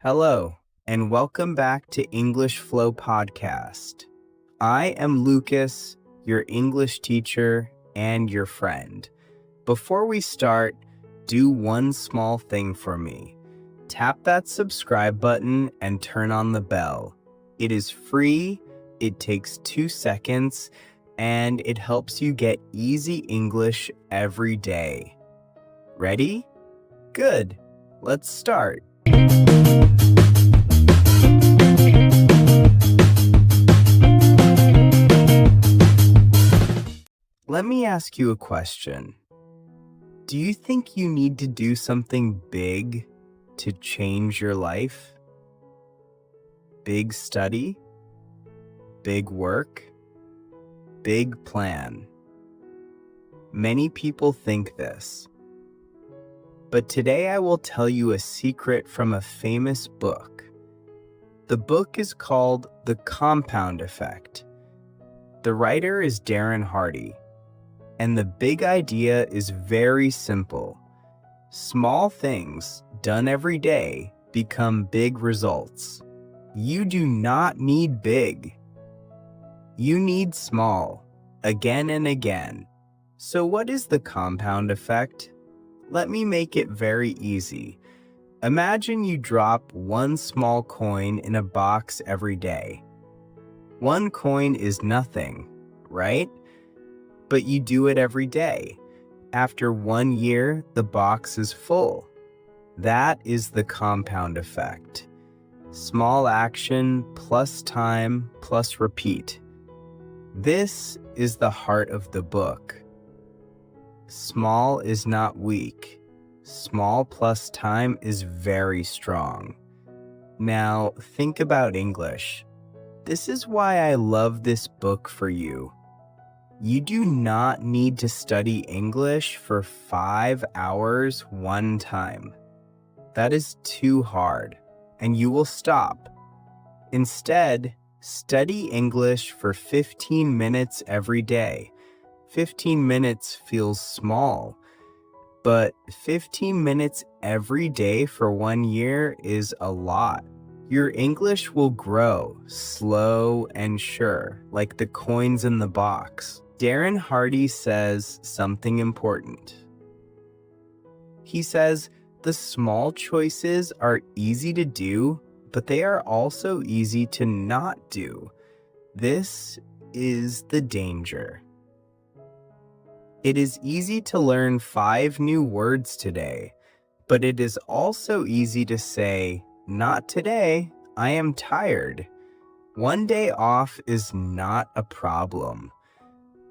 Hello, and welcome back to English Flow Podcast. I am Lucas, your English teacher and your friend. Before we start, do one small thing for me. Tap that subscribe button and turn on the bell. It is free, it takes 2 seconds, and it helps you get easy English every day. Ready? Good. Let's start. Let me ask you a question. Do you think you need to do something big to change your life? Big study? Big work? Big plan? Many people think this. But today I will tell you a secret from a famous book. The book is called The Compound Effect. The writer is Darren Hardy. And the big idea is very simple. Small things done every day become big results. You do not need big. You need small, again and again. So what is the compound effect? Let me make it very easy. Imagine you drop one small coin in a box every day. One coin is nothing, right? But you do it every day. After 1 year, the box is full. That is the compound effect. Small action plus time plus repeat. This is the heart of the book. Small is not weak. Small plus time is very strong. Now, think about English. This is why I love this book for you. You do not need to study English for 5 hours one time. That is too hard, and you will stop. Instead, study English for 15 minutes every day. 15 minutes feels small, but 15 minutes every day for 1 year is a lot. Your English will grow, slow and sure, like the coins in the box. Darren Hardy says something important. He says, the small choices are easy to do, but they are also easy to not do. This is the danger. It is easy to learn 5 new words today, but it is also easy to say, not today, I am tired. 1 day off is not a problem.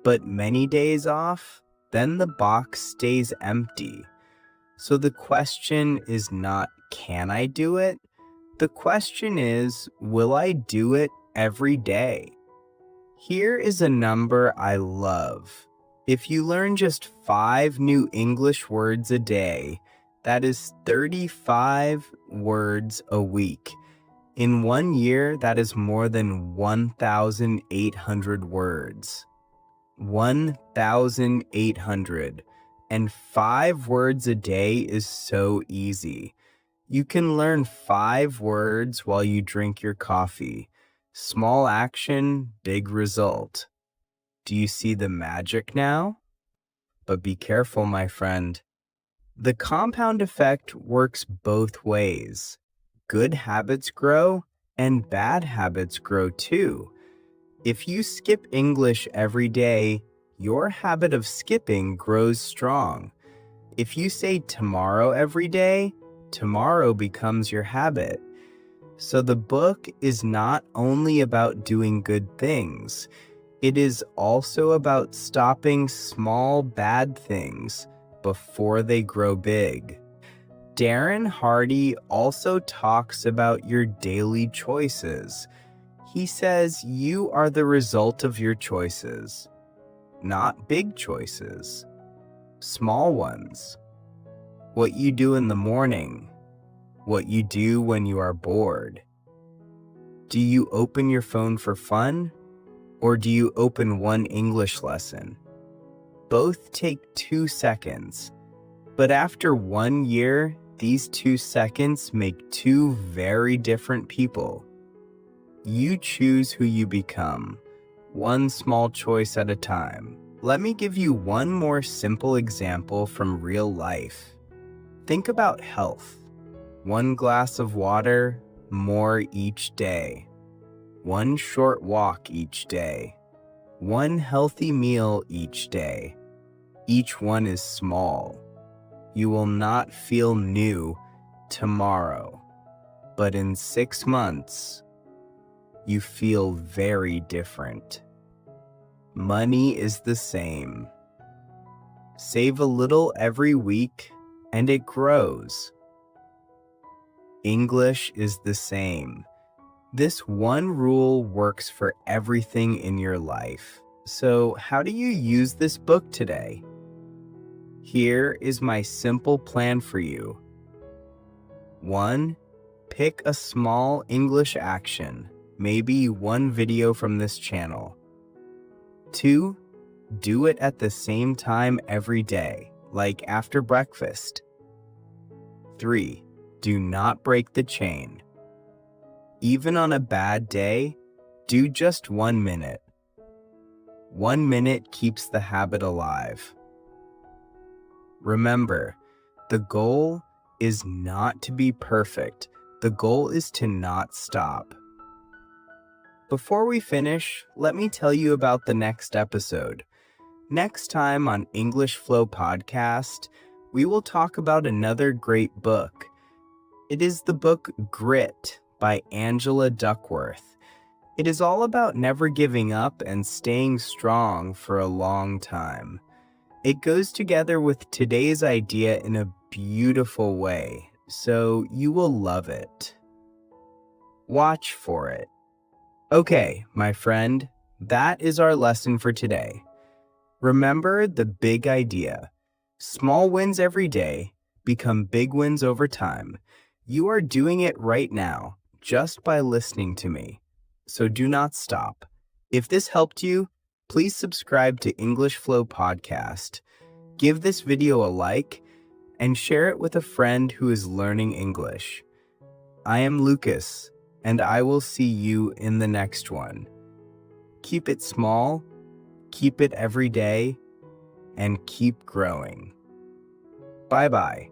But many days off, then the box stays empty. So the question is not, can I do it? The question is, will I do it every day? Here is a number I love. If you learn just 5 new English words a day, that is 35 words a week. In 1 year, that is more than 1,800 words. 1,800. And 5 words a day is so easy. You can learn 5 words while you drink your coffee. Small action, big result. Do you see the magic now? But be careful, my friend. The compound effect works both ways. Good habits grow, and bad habits grow too. If you skip English every day, your habit of skipping grows strong. If you say tomorrow every day, tomorrow becomes your habit. So the book is not only about doing good things, it is also about stopping small bad things before they grow big. Darren Hardy also talks about your daily choices. He says you are the result of your choices, not big choices, small ones. What you do in the morning, what you do when you are bored. Do you open your phone for fun, or do you open one English lesson? Both take 2 seconds, but after 1 year, These 2 seconds make two very different people. You choose who you become, one small choice at a time. Let me give you one more simple example from real life. Think about health. 1 glass of water more each day. 1 short walk each day. 1 healthy meal each day. Each one is small. You will not feel new tomorrow, but in 6 months, you feel very different. Money is the same. Save a little every week and it grows. English is the same. This one rule works for everything in your life. So, how do you use this book today? Here is my simple plan for you. 1. Pick a small English action, maybe 1 video from this channel. 2. Do it at the same time every day, like after breakfast. 3. Do not break the chain. Even on a bad day, do just 1 minute. 1 minute keeps the habit alive. Remember, the goal is not to be perfect. The goal is to not stop. Before we finish, let me tell you about the next episode. Next time on English Flow Podcast, we will talk about another great book. It is the book Grit by Angela Duckworth. It is all about never giving up and staying strong for a long time. It goes together with today's idea in a beautiful way, so you will love it. Watch for it. Okay, my friend, that is our lesson for today. Remember the big idea. Small wins every day become big wins over time. You are doing it right now, just by listening to me. So do not stop. If this helped you, please subscribe to English Flow Podcast. Give this video a like and share it with a friend who is learning English. I am Lucas, and I will see you in the next one. Keep it small, keep it every day, and keep growing. Bye-bye.